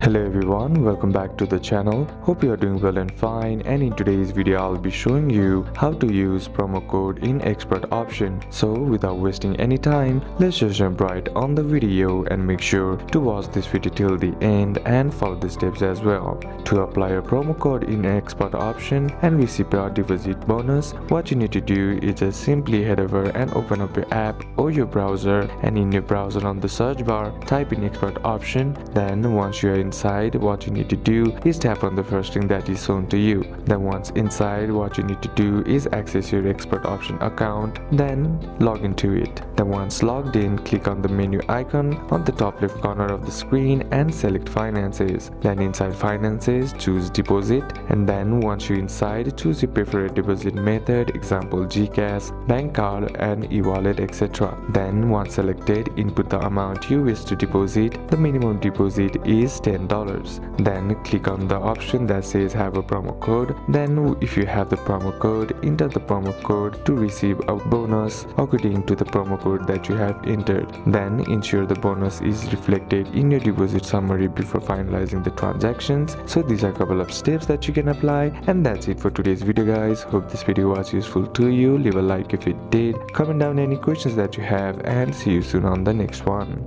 Hello everyone, welcome back to the channel. Hope you are doing well and fine, and in today's video I'll be showing you how to use promo code in ExpertOption. So without wasting any time, let's just jump right on the video and make sure to watch this video till the end and follow the steps as well. To apply a promo code in ExpertOption and receive your deposit bonus, what you need to do is just simply head over and open up your app or your browser, and in your browser on the search bar type in ExpertOption. Then once you are inside, what you need to do is tap on the first thing that is shown to you. Then once inside, what you need to do is access your ExpertOption account, then log into it. Then once logged in, click on the menu icon on the top left corner of the screen and select finances. Then inside finances, choose deposit, and then once you're inside, choose your preferred deposit method, example GCash, bank card and e-wallet, etc. Then once selected, input the amount you wish to deposit. The minimum deposit is $10. Then click on the option that says have a promo code. Then if you have the promo code, enter the promo code to receive a bonus according to the promo code that you have entered. Then ensure the bonus is reflected in your deposit summary before finalizing the transactions. So these are a couple of steps that you can apply, and that's it for today's video guys. Hope this video was useful to you. Leave a like if it did, comment down any questions that you have, and see you soon on the next one.